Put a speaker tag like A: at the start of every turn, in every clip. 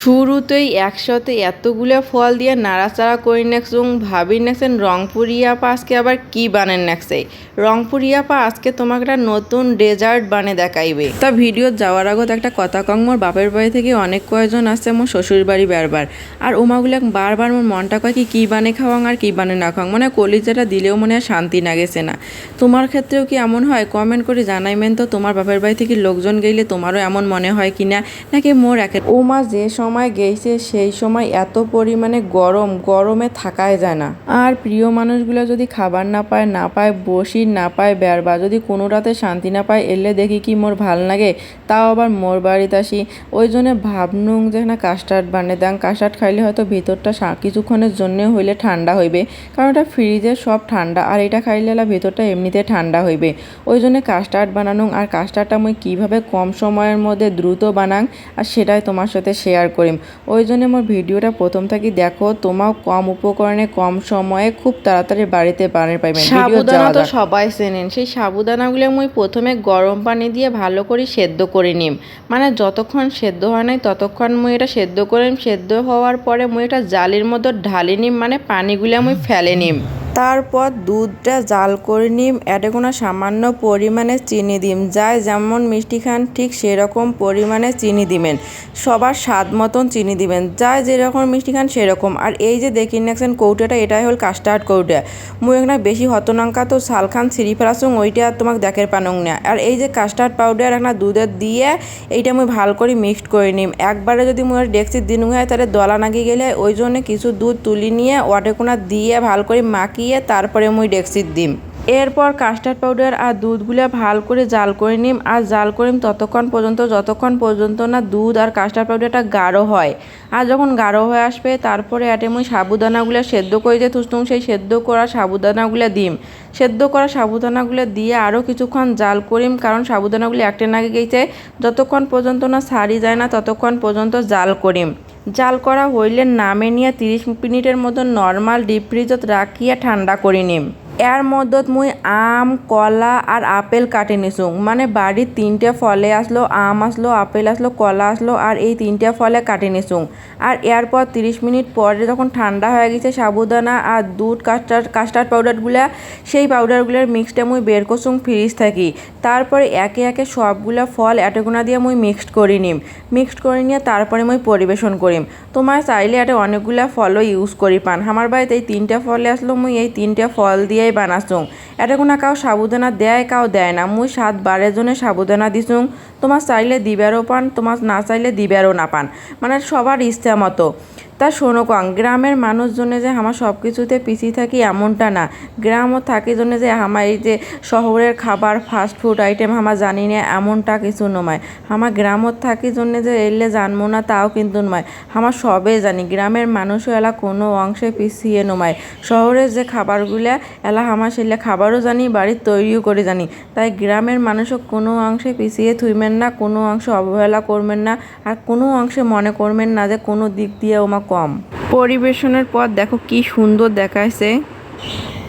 A: শুরুতেই একসাথে এতগুলো ফল দিয়ে নাড়াচাড়া করে নেকছুং ভাবি নেকছেন রংপুরি আপা আজকে আবার কি বানেন নেকছে। রংপুরি আপা আজকে তোমাকে একটা নতুন ডেজার্ট বানে দেখাইবে। তা ভিডিও যাওয়ার আগত একটা কথা কং, মোর বাপের বাড়ি থেকে অনেক কয়জন আসছে মোর শ্বশুর বাড়ি বারবার, আর ওমাগুলো বারবার মোর মনটা কয় কি বানে খাওয়াং আর কি বানে না খাওয়াং, মানে কলিজাটা দিলেও মনে হয় শান্তি না গেছে না। তোমার ক্ষেত্রেও কি এমন হয়? কমেন্ট করে জানাইবেন তো তোমার বাপের বাড়ি থেকে লোকজন গেলে তোমারও এমন মনে হয় কিনা, নাকি মোর ওমা যে সময় গেছে সেই সময় এত পরিমাণে গরমে থাকাই যায় না। আর প্রিয় মানুষগুলো যদি খাবার না পায় বসি না পায় বেরবা, যদি কোনো রাতে শান্তি না পায় এলে দেখি কি মোর ভাল লাগে, তাও আবার মোর বাড়িতে আসি। ওই জন্য ভাবনুং যে না কাস্টার্ড বানিয়ে দেন, কাস্টার্ড খাইলে হয়তো ভিতরটা কিছুক্ষণের জন্য হইলে ঠান্ডা হইবে, কারণ এটা ফ্রিজে সব ঠান্ডা, আর এটা খাইলে ভিতরটা এমনিতে ঠান্ডা হইবে। ওই জন্য কাস্টার্ড বানানুং। আর কাস্টার্ডটা মুই কীভাবে কম সময়ের মধ্যে দ্রুত বানাং আর সেটাই তোমার সাথে শেয়ার করিম। ওই জন্য আমার ভিডিওটা প্রথম থেকে দেখো, তোমাও কম উপকরণে কম সময়ে খুব তাড়াতাড়ি বাড়িতে বানিয়ে পাইবেন। সাবুদানা তো সবাই চেনেন, সেই সাবুদানাগুলো মুই প্রথমে গরম পানি দিয়ে ভালো করে সেদ্ধ করে নিম, মানে যতক্ষণ সেদ্ধ হয় নাই ততক্ষণ মুই এটা সেদ্ধ করিম। সেদ্ধ হওয়ার পরে মুই এটা জালির মধ্যে ঢালি নিম, মানে পানিগুলো মুই ফেলে নিম। তারপর দুধটা জাল করে নিম, এতে কোনো সামান্য পরিমাণে চিনি দিম, যাই যেমন মিষ্টি খান ঠিক সেরকম পরিমাণে চিনি দিবেন, সবার স্বাদ মতন চিনি দিবেন, যাই যেরকম মিষ্টি খান সেরকম। আর এই যে দেখি নেছেন কৌটাটা, এটাই হল কাস্টার্ড কৌটা। মুই এখানে বেশি হতনাঙ্কা তো সালখান সিঁড়ি ফেলাছুং, ওইটা আর তোমাকে দেখের পানুং না। আর এই যে কাস্টার্ড পাউডার একটা দুধের দিয়ে এইটা মুই ভাল করে মিক্সড করে নিম। একবারে যদি মুই ডেক্সির দিন হয় তাহলে দলা নাগি গেলে, ওই জন্য কিছু দুধ তুলি নিয়ে ওয়াটেকোনা দিয়ে ভাল করে মাখিয়ে তারপরে মুই ডেক্সির দিম। এরপর কাস্টার্ড পাউডার আর দুধগুলো ভাল করে জাল করে নিম, আর জাল করিম ততক্ষণ পর্যন্ত যতক্ষণ পর্যন্ত না দুধ আর কাস্টার্ড পাউডারটা গাঢ় হয়। আর যখন গাঢ় হয়ে আসবে তারপরে এতে মুই সাবুদানাগুলো সেদ্ধ করে যে থুসতুম, সেই সেদ্ধ করা সাবুদানাগুলো দিম। সেদ্ধ করা সাবুদানাগুলো দিয়ে আরও কিছুক্ষণ জাল করিম, কারণ সাবুদানাগুলো একটা নাগে গেছে, যতক্ষণ পর্যন্ত না ছাড়ি যায় না ততক্ষণ পর্যন্ত জাল করিম। জাল করা হইলে নামে নিয়ে 30 মিনিটের মতো নর্মাল ডিপ ফ্রিজত রাখিয়া ঠান্ডা করে নিম। এর মধ্যত মুই আম, কলা আর আপেল কাটি নিছুং, মানে বাড়ির 3টে ফলে আসলো, আম আসলো, আপেল আসলো, কলা আসলো, আর এই 3টে ফলে কাটি নিছুং। আর এরপর 30 মিনিট পরে যখন ঠান্ডা হয়ে গেছে সাবুদানা আর দুধ কাস্টার্ড পাউডারগুলা, সেই পাউডারগুলোর মিক্সটা মুই বের করছুং ফ্রিজ থাকি। তারপরে একে একে সবগুলা ফল এটেগুনা দিয়ে মুই মিক্সড করে নিম। মিক্সড করে নিয়ে তারপরে মুই পরিবেশন করিম। তোমার চাইলে এটা অনেকগুলা ফলও ইউজ করি পান। আমার বাড়িতে এই 3টে ফলে আসলো, মুই এই 3টে ফল দিয়ে বানাছুং। এটা কোনো কাউ সাবুদানা দেয় কাউ দেয় না, মুই 7 12 জনে সাবুদানা দিছুং। তোমার চাইলে দিবারও পান, তোমার না চাইলে দিবারও না পান, মানে সবার ইচ্ছা মতো। তা শোনো কং, গ্রামের মানুষজনে যে আমার সব কিছুতে পিছিয়ে থাকি এমনটা না। গ্রামও থাকি জন্য যে আমার এই যে শহরের খাবার ফাস্ট ফুড আইটেম আমার জানি না এমনটা কিছু নয়। আমার গ্রামত থাকি জন্য যে এলে জানবো না তাও কিন্তু নয়, আমার সবে জানি। গ্রামের মানুষও এলা কোনো অংশে পিছিয়ে নয়। শহরের যে খাবারগুলা এলা আমার সেলে খাবারও জানি, বাড়ির তৈরিও করে জানি। তাই গ্রামের মানুষও কোনো অংশে পিছিয়ে থুইবেন না, কোনো অংশে অবহেলা করবেন না, আর কোনো অংশে মনে করবেন না যে কোনো দিক দিয়ে ওমা কম। পরিবেশনের পর দেখো কি সুন্দর দেখাইছে।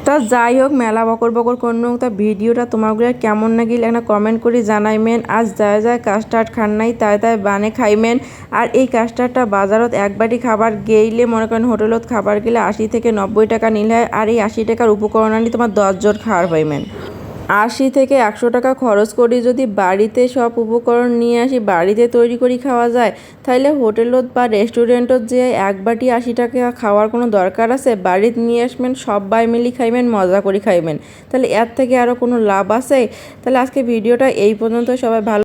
A: তা যাই হোক, মেলা বকর করুন। তা ভিডিওটা তোমাগুলো কেমন লাগিল একটা কমেন্ট করে জানাইমেন। আজ যায় কাস্টার্ড খান নাই তাই বানে খাইমেন। আর এই কাস্টার্ডটা বাজারত এক বাটি খাবার গেইলে, মনে করেন হোটেলত খাবার গেলে 80 থেকে 90 টাকা নিলে, আর এই 80 টাকার উপকরণ আনি তোমার 10 জন খাওয়ার পাইমেন। 80 থেকে 100 টাকা খরচ করি যদি বাড়িতে সব উপকরণ নিয়ে আসি, বাড়িতে তৈরি করি খাওয়া যায়, তাহলে হোটেলত বা রেস্টুরেন্টত যে এক বাটি 80 টাকা খাওয়ার কোনো দরকার আছে? বাড়িতে নিয়ে আসবেন, সবাই মিলি খাইবেন, মজা করে খাইবেন, তাহলে এর থেকে আরও কোনো লাভ আছে? তাহলে আজকে ভিডিওটা এই পর্যন্ত। সবাই ভালো